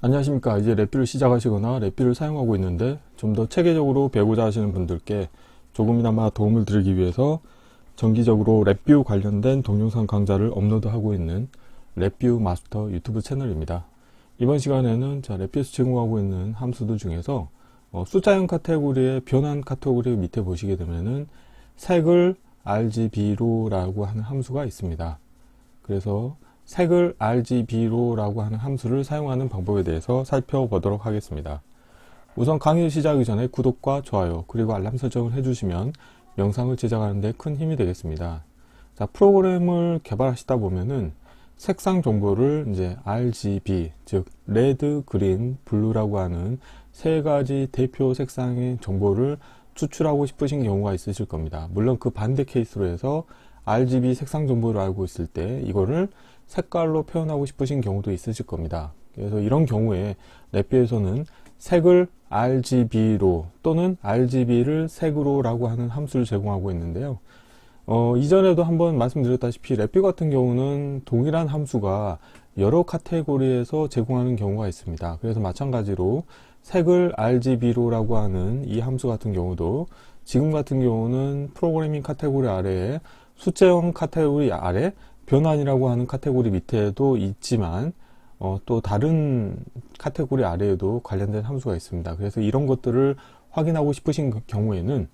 안녕하십니까. 이제 랩뷰를 시작하시거나 랩뷰를 사용하고 있는데 좀 더 체계적으로 배우고자 하시는 분들께 조금이나마 도움을 드리기 위해서 정기적으로 랩뷰 관련된 동영상 강좌를 업로드하고 있는 랩뷰 마스터 유튜브 채널입니다. 이번 시간에는 랩뷰에서 제공하고 있는 함수들 중에서 숫자형 카테고리의 변환 카테고리 밑에 보시게 되면은 색을 RGB로 라고 하는 함수가 있습니다. 그래서 색을 RGB로 라고 하는 함수를 사용하는 방법에 대해서 살펴보도록 하겠습니다. 우선 강의 시작하기 전에 구독과 좋아요 그리고 알람 설정을 해주시면 영상을 제작하는 데 큰 힘이 되겠습니다. 자, 프로그램을 개발하시다 보면은 색상 정보를 이제 RGB, 즉 레드, 그린, 블루라고 하는 세 가지 대표 색상의 정보를 추출하고 싶으신 경우가 있으실 겁니다. 물론 그 반대 케이스로 해서 RGB 색상 정보를 알고 있을 때 이거를 색깔로 표현하고 싶으신 경우도 있으실 겁니다. 그래서 이런 경우에 랩뷰에서는 색을 RGB로 또는 RGB를 색으로 라고 하는 함수를 제공하고 있는데요. 이전에도 한번 말씀드렸다시피 랩뷰 같은 경우는 동일한 함수가 여러 카테고리에서 제공하는 경우가 있습니다. 그래서 마찬가지로 색을 RGB로 라고 하는 이 함수 같은 경우도 지금 같은 경우는 프로그래밍 카테고리 아래에 숫자형 카테고리 아래 변환이라고 하는 카테고리 밑에도 있지만 또 다른 카테고리 아래에도 관련된 함수가 있습니다. 그래서 이런 것들을 확인하고 싶으신 경우에는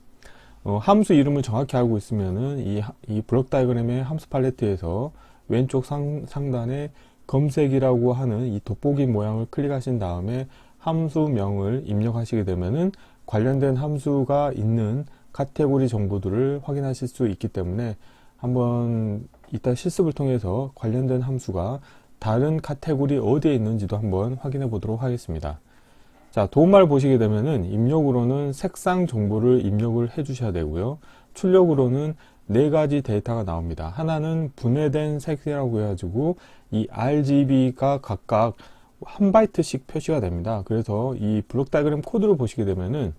함수 이름을 정확히 알고 있으면은 이 블록 다이어그램의 함수 팔레트에서 왼쪽 상단에 검색이라고 하는 이 돋보기 모양을 클릭하신 다음에 함수명을 입력하시게 되면은 관련된 함수가 있는 카테고리 정보들을 확인하실 수 있기 때문에 한번 이따 실습을 통해서 관련된 함수가 다른 카테고리 어디에 있는지도 한번 확인해 보도록 하겠습니다. 자, 도움말 보시게 되면은 입력으로는 색상 정보를 입력을 해 주셔야 되고요. 출력으로는 네 가지 데이터가 나옵니다. 하나는 분해된 색이라고 해가지고 이 RGB가 각각 한 바이트씩 표시가 됩니다. 그래서 이 블록 다이어그램 코드를 보시게 되면은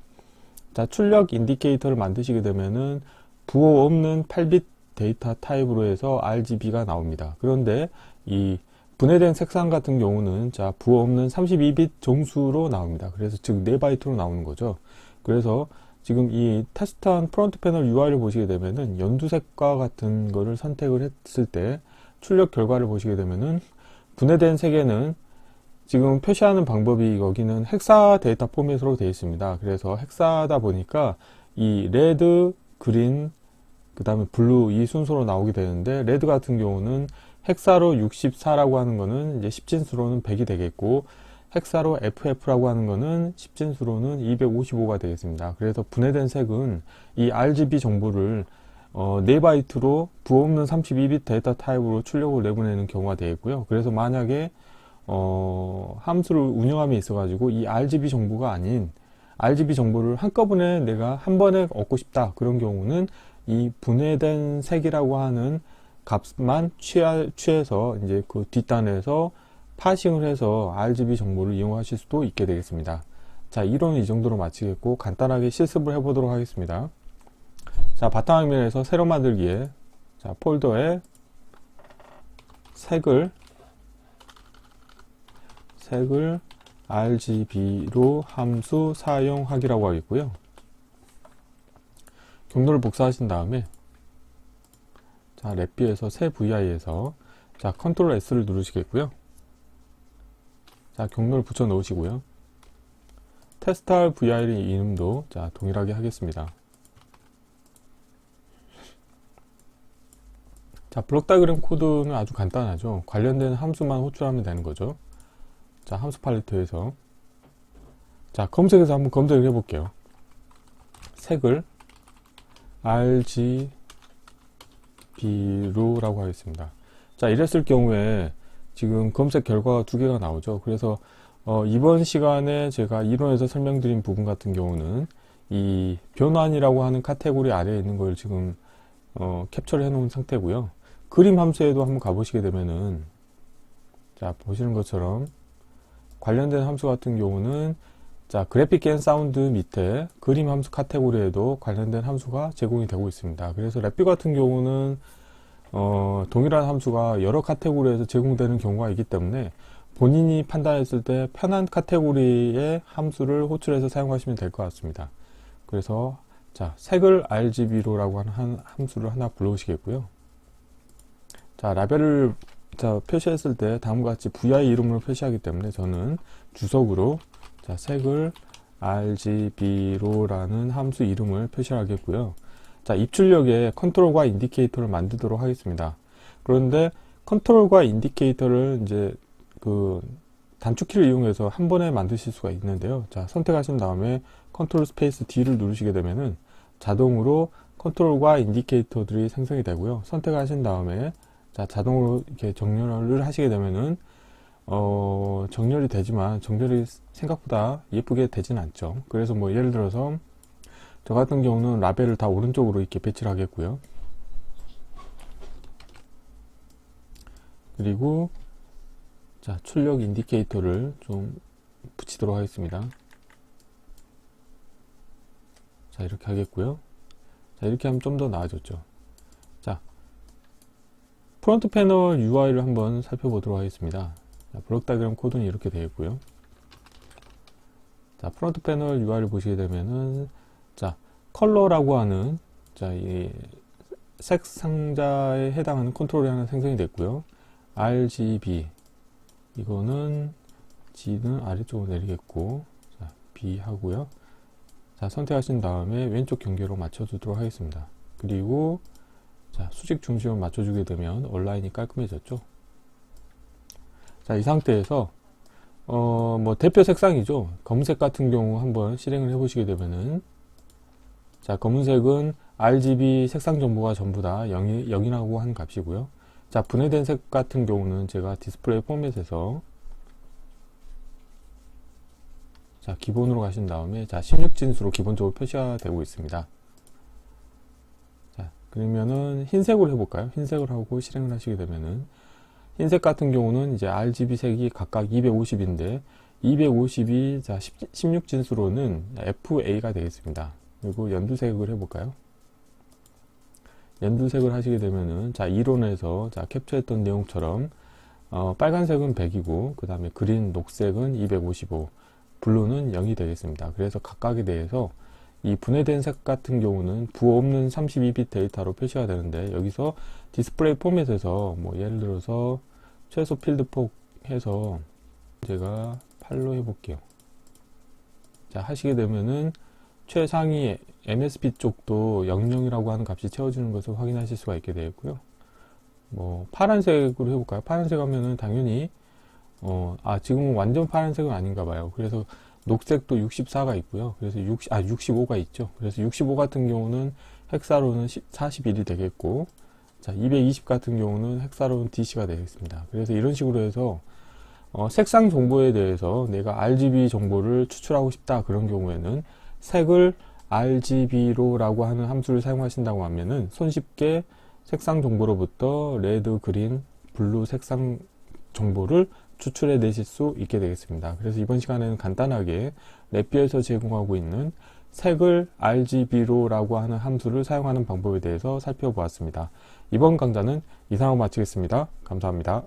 자, 출력 인디케이터를 만드시게 되면은 부호 없는 8빛 데이터 타입으로 해서 RGB가 나옵니다. 그런데 이 분해된 색상 같은 경우는 자, 부호 없는 32빛 정수로 나옵니다. 그래서 즉 4바이트로 나오는 거죠. 그래서 지금 이 테스트한 프론트 패널 UI를 보시게 되면은 연두색과 같은 거를 선택을 했을 때 출력 결과를 보시게 되면은 분해된 색에는 지금 표시하는 방법이 여기는 헥사 데이터 포맷으로 되어 있습니다. 그래서 헥사다 보니까 이 레드, 그린, 그 다음에 블루 이 순서로 나오게 되는데 레드 같은 경우는 헥사로 64라고 하는 거는 이제 10진수로는 100이 되겠고 헥사로 FF라고 하는 거는 10진수로는 255가 되겠습니다. 그래서 분해된 색은 이 RGB 정보를 4바이트로 부호 없는 32빛 데이터 타입으로 출력을 내보내는 경우가 되겠고요. 그래서 만약에 함수를 운영함에 있어 가지고 이 RGB 정보가 아닌 RGB 정보를 한꺼번에 내가 한 번에 얻고 싶다 그런 경우는 이 분해된 색이라고 하는 값만 취해서 이제 그 뒷단에서 파싱을 해서 RGB 정보를 이용하실 수도 있게 되겠습니다. 자, 이론은 이 정도로 마치겠고 간단하게 실습을 해보도록 하겠습니다. 자, 바탕화면에서 새로 만들기에 자, 폴더에 색을 RGB로 함수 사용하기라고 하겠고요. 경로를 복사하신 다음에 자, 랩뷰에서 새 VI에서 자, 컨트롤 S를 누르시겠고요. 자, 경로를 붙여 넣으시고요. 테스트할 VI의 이름도 자, 동일하게 하겠습니다. 자, 블록 다이어그램 코드는 아주 간단하죠. 관련된 함수만 호출하면 되는 거죠. 자, 함수 팔레트에서 자, 검색해서 한번 검색을 해볼게요. 색을 RGB로 라고 하겠습니다. 자, 이랬을 경우에 지금 검색 결과가 두 개가 나오죠. 그래서 이번 시간에 제가 이론에서 설명드린 부분 같은 경우는 이 변환이라고 하는 카테고리 아래에 있는 걸 지금 캡처를 해 놓은 상태고요. 그림 함수에도 한번 가보시게 되면은 자, 보시는 것처럼 관련된 함수 같은 경우는 자, 그래픽 앤 사운드 밑에 그림 함수 카테고리에도 관련된 함수가 제공이 되고 있습니다. 그래서 랩뷰 같은 경우는 동일한 함수가 여러 카테고리에서 제공되는 경우가 있기 때문에 본인이 판단했을 때 편한 카테고리의 함수를 호출해서 사용하시면 될 것 같습니다. 그래서 자, 색을 RGB로라고 하는 함수를 하나 불러오시겠고요. 자, 라벨을 표시했을 때 다음과 같이 vi 이름으로 표시하기 때문에 저는 주석으로 자, 색을 RGB로라는 함수 이름을 표시하겠고요. 자, 입출력에 컨트롤과 인디케이터를 만들도록 하겠습니다. 그런데 컨트롤과 인디케이터를 이제 그 단축키를 이용해서 한 번에 만드실 수가 있는데요. 자, 선택하신 다음에 컨트롤 스페이스 D를 누르시게 되면은 자동으로 컨트롤과 인디케이터들이 생성이 되고요. 선택하신 다음에 자, 자동으로 이렇게 정렬을 하시게 되면은 정렬이 되지만 정렬이 생각보다 예쁘게 되진 않죠. 그래서 뭐 예를 들어서 저 같은 경우는 라벨을 다 오른쪽으로 이렇게 배치를 하겠고요. 그리고 자, 출력 인디케이터를 좀 붙이도록 하겠습니다. 자, 이렇게 하겠고요. 자, 이렇게 하면 좀 더 나아졌죠. 자, 프론트 패널 UI를 한번 살펴보도록 하겠습니다. 자, 블록 다이그램 코드는 이렇게 되어 있고요. 자, 프론트 패널 UI를 보시게 되면은 자, 컬러라고 하는 자, 이 색 상자에 해당하는 컨트롤이 하나 생성이 됐고요. RGB 이거는 G는 아래쪽으로 내리겠고, 자, B 하고요. 자, 선택하신 다음에 왼쪽 경계로 맞춰주도록 하겠습니다. 그리고 자, 수직 중심을 맞춰주게 되면 온라인이 깔끔해졌죠. 자, 이 상태에서 뭐 대표 색상이죠. 검은색 같은 경우 한번 실행을 해보시게 되면은 자, 검은색은 RGB 색상 정보가 전부 다 0이라고 하는 값이고요. 자, 분해된 색 같은 경우는 제가 디스플레이 포맷에서 자, 기본으로 가신 다음에 자, 16진수로 기본적으로 표시가 되고 있습니다. 자, 그러면은 흰색으로 해볼까요? 흰색을 하고 실행을 하시게 되면은 흰색 같은 경우는 이제 RGB 색이 각각 250인데 250이 자, 16진수로는 FA가 되겠습니다. 그리고 연두색을 해볼까요? 연두색을 하시게 되면은 자, 이론에서 자, 캡처했던 내용처럼 빨간색은 100이고 그 다음에 그린 녹색은 255, 블루는 0이 되겠습니다. 그래서 각각에 대해서 이 분해된 색 같은 경우는 부호 없는 32빗 데이터로 표시가 되는데 여기서 디스플레이 포맷에서 뭐 예를 들어서 최소 필드 폭 해서 제가 8로 해볼게요. 자, 하시게 되면은 최상위 MSP 쪽도 00이라고 하는 값이 채워지는 것을 확인하실 수가 있게 되었고요. 뭐 파란색으로 해볼까요? 파란색 하면은 당연히 지금은 완전 파란색은 아닌가 봐요. 그래서 녹색도 64가 있고요. 그래서 65가 있죠. 그래서 65 같은 경우는 헥사로는 41이 되겠고, 자, 220 같은 경우는 헥사로는 DC가 되겠습니다. 그래서 이런 식으로 해서 색상 정보에 대해서 내가 RGB 정보를 추출하고 싶다 그런 경우에는 색을 RGB로라고 하는 함수를 사용하신다고 하면은 손쉽게 색상 정보로부터 레드, 그린, 블루 색상 정보를 추출해 내실 수 있게 되겠습니다. 그래서 이번 시간에는 간단하게 랩뷰에서 제공하고 있는 색을 RGB로라고 하는 함수를 사용하는 방법에 대해서 살펴보았습니다. 이번 강좌는 이상으로 마치겠습니다. 감사합니다.